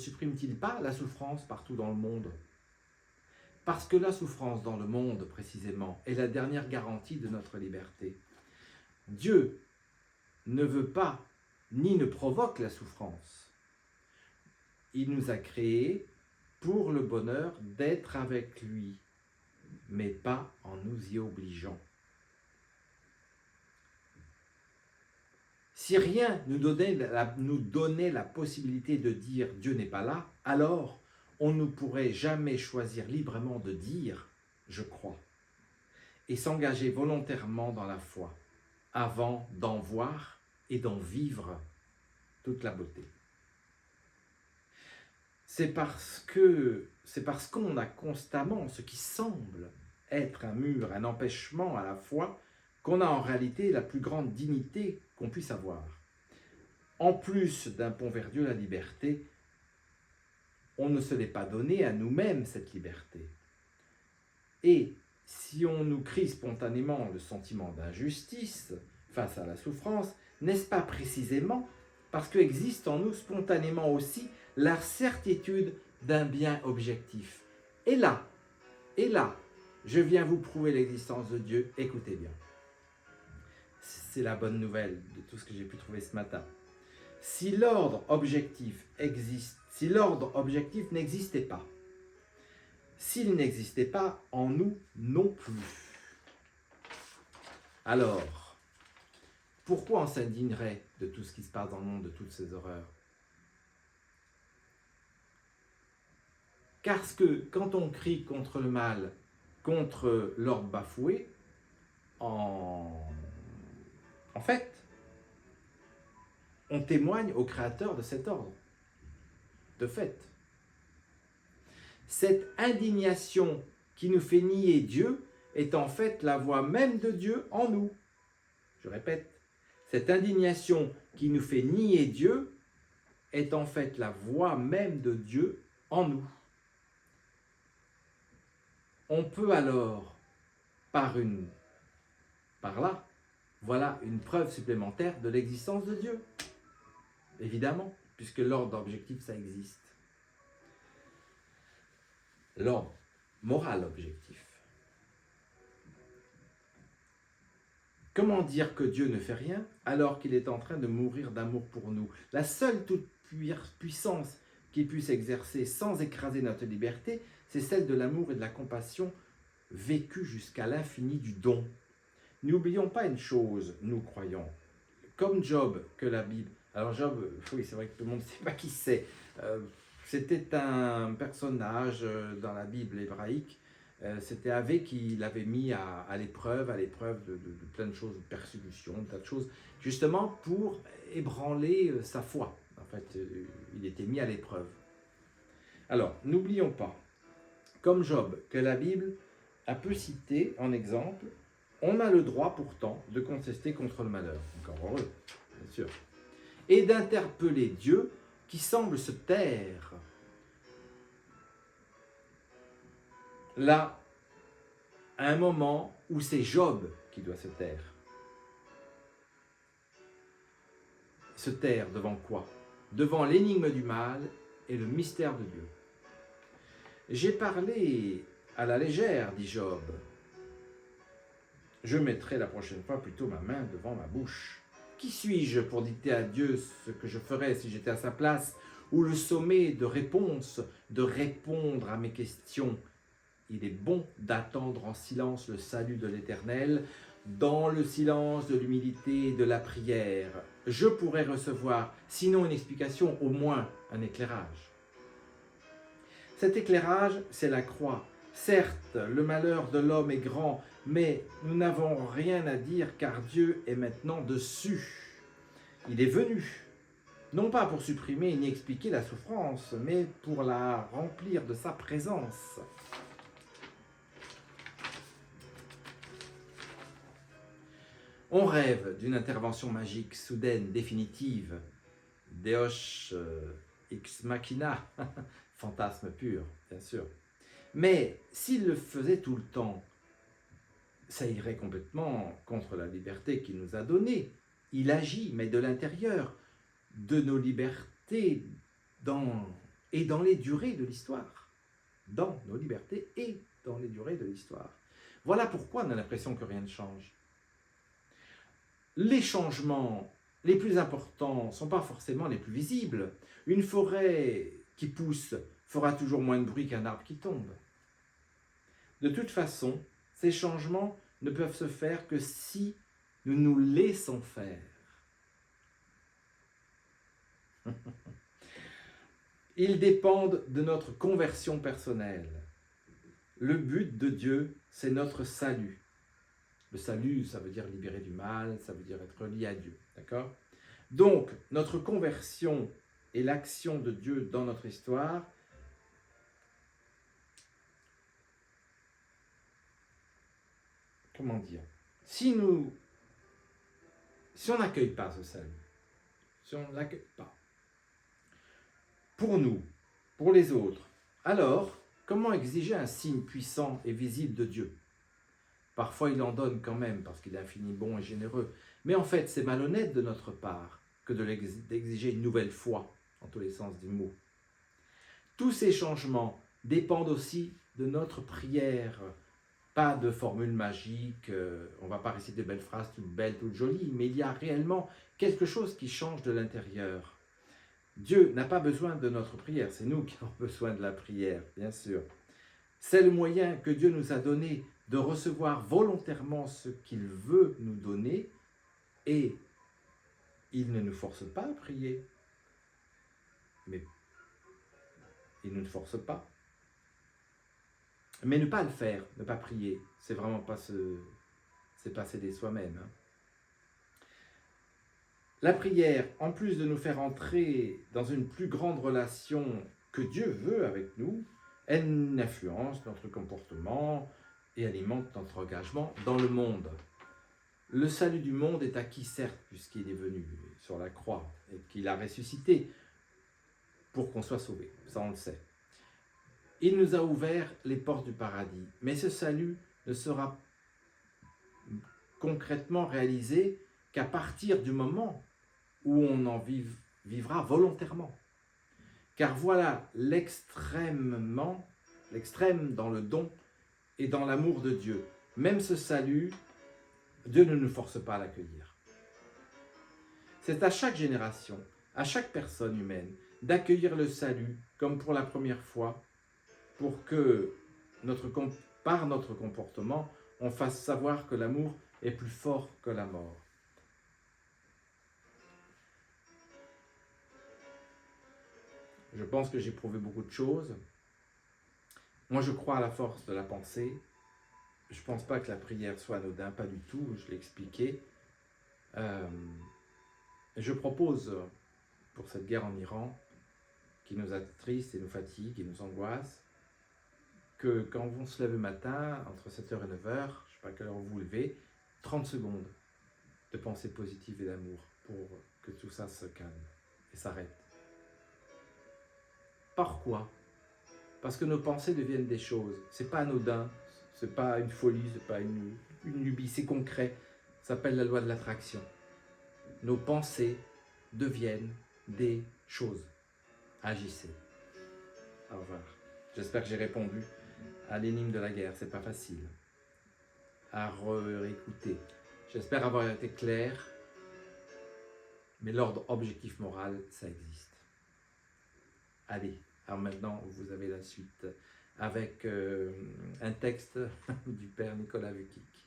supprime-t-il pas la souffrance partout dans le monde? Parce que la souffrance dans le monde, précisément, est la dernière garantie de notre liberté. Dieu ne veut pas ni ne provoque la souffrance. Il nous a créés pour le bonheur d'être avec lui, mais pas en nous y obligeant. Si rien nous donnait la possibilité de dire « Dieu n'est pas là », alors on ne pourrait jamais choisir librement de dire « Je crois » et s'engager volontairement dans la foi, avant d'en voir et d'en vivre toute la beauté. C'est parce qu'on a constamment ce qui semble être un mur, un empêchement à la foi, qu'on a en réalité la plus grande dignité qu'on puisse avoir. En plus d'un pont vers Dieu, la liberté, on ne se l'est pas donné à nous-mêmes, cette liberté. Et si on nous crie spontanément le sentiment d'injustice face à la souffrance, n'est-ce pas précisément parce qu'existe en nous spontanément aussi la certitude d'un bien objectif? Et là, je viens vous prouver l'existence de Dieu, écoutez bien. C'est la bonne nouvelle de tout ce que j'ai pu trouver ce matin. Si l'ordre objectif n'existait pas, s'il n'existait pas en nous non plus, alors, pourquoi on s'indignerait de tout ce qui se passe dans le monde, de toutes ces horreurs? Parce que quand on crie contre le mal, contre l'ordre bafoué, en fait, on témoigne au créateur de cet ordre, de fait. Cette indignation qui nous fait nier Dieu est en fait la voix même de Dieu en nous. Je répète, cette indignation qui nous fait nier Dieu est en fait la voix même de Dieu en nous. On peut alors, par là, voilà une preuve supplémentaire de l'existence de Dieu. Évidemment, puisque l'ordre objectif, ça existe. L'ordre moral objectif. Comment dire que Dieu ne fait rien alors qu'il est en train de mourir d'amour pour nous? La seule toute puissance qu'il puisse exercer sans écraser notre liberté, c'est celle de l'amour et de la compassion vécue jusqu'à l'infini du don. N'oublions pas une chose, nous croyons, comme Job que la Bible... Alors Job, oui, c'est vrai que tout le monde ne sait pas qui c'est. C'était un personnage dans la Bible hébraïque. C'était Yahvé qui l'avait mis à l'épreuve de plein de choses, de persécutions, de tas de choses, justement pour ébranler sa foi. En fait, il était mis à l'épreuve. Alors, n'oublions pas, comme Job, que la Bible a peu cité en exemple, on a le droit pourtant de contester contre le malheur, encore heureux, bien sûr, et d'interpeller Dieu qui semble se taire. Là, à un moment où c'est Job qui doit se taire. Se taire devant quoi? Devant l'énigme du mal et le mystère de Dieu. J'ai parlé à la légère, dit Job. Je mettrai la prochaine fois plutôt ma main devant ma bouche. Qui suis-je pour dicter à Dieu ce que je ferais si j'étais à sa place, ou le sommet de réponse, de répondre à mes questions? Il est bon d'attendre en silence le salut de l'Éternel, dans le silence de l'humilité et de la prière. Je pourrais recevoir, sinon une explication, au moins un éclairage. Cet éclairage, c'est la croix. Certes, le malheur de l'homme est grand, mais nous n'avons rien à dire car Dieu est maintenant dessus. Il est venu, non pas pour supprimer ni expliquer la souffrance, mais pour la remplir de sa présence. On rêve d'une intervention magique, soudaine, définitive. Deus ex machina, fantasme pur, bien sûr. Mais s'il le faisait tout le temps, ça irait complètement contre la liberté qu'il nous a donnée. Il agit, mais de l'intérieur, de nos libertés, dans et dans les durées de l'histoire. Dans nos libertés et dans les durées de l'histoire. Voilà pourquoi on a l'impression que rien ne change. Les changements les plus importants ne sont pas forcément les plus visibles. Une forêt qui pousse fera toujours moins de bruit qu'un arbre qui tombe. De toute façon, ces changements ne peuvent se faire que si nous nous laissons faire. Ils dépendent de notre conversion personnelle. Le but de Dieu, c'est notre salut. Le salut, ça veut dire libérer du mal, ça veut dire être lié à Dieu. D'accord ? Donc, notre conversion et l'action de Dieu dans notre histoire comment dire, si on n'accueille pas ce salut, si on ne l'accueille pas, pour nous, pour les autres, alors comment exiger un signe puissant et visible de Dieu ? Parfois il en donne quand même parce qu'il est infini bon et généreux, mais en fait c'est malhonnête de notre part que d'exiger une nouvelle foi, en tous les sens du mot. Tous ces changements dépendent aussi de notre prière. Pas de formule magique, on ne va pas réciter de belles phrases toutes belles, toutes jolies, mais il y a réellement quelque chose qui change de l'intérieur. Dieu n'a pas besoin de notre prière, c'est nous qui avons besoin de la prière, bien sûr. C'est le moyen que Dieu nous a donné de recevoir volontairement ce qu'il veut nous donner, et il ne nous force pas à prier. Mais il ne nous force pas. Mais ne pas le faire, ne pas prier, c'est vraiment pas c'est pas s'aider soi-même. Hein. La prière, en plus de nous faire entrer dans une plus grande relation que Dieu veut avec nous, elle influence notre comportement et alimente notre engagement dans le monde. Le salut du monde est acquis, certes, puisqu'il est venu sur la croix et qu'il a ressuscité pour qu'on soit sauvé, ça on le sait. Il nous a ouvert les portes du paradis, mais ce salut ne sera concrètement réalisé qu'à partir du moment où on en vivra volontairement. Car voilà l'extrême dans le don et dans l'amour de Dieu. Même ce salut, Dieu ne nous force pas à l'accueillir. C'est à chaque génération, à chaque personne humaine, d'accueillir le salut comme pour la première fois, pour que par notre comportement, on fasse savoir que l'amour est plus fort que la mort. Je pense que j'ai prouvé beaucoup de choses. Moi, je crois à la force de la pensée. Je ne pense pas que la prière soit anodin, pas du tout, je l'ai expliqué. Je propose, pour cette guerre en Iran, qui nous attriste et nous fatigue et nous angoisse, que quand on se lève le matin, entre 7h et 9h, je ne sais pas à quelle heure vous vous levez, 30 secondes de pensée positive et d'amour pour que tout ça se calme et s'arrête. Pourquoi ? Parce que nos pensées deviennent des choses. Ce n'est pas anodin, ce n'est pas une folie, ce n'est pas une lubie, c'est concret. Ça s'appelle la loi de l'attraction. Nos pensées deviennent des choses. Agissez. Au revoir. J'espère que j'ai répondu à l'énigme de la guerre. C'est pas facile à réécouter. J'espère avoir été clair, mais l'ordre objectif moral, ça existe. Allez, alors maintenant, vous avez la suite avec un texte du père Nicolas Vukic.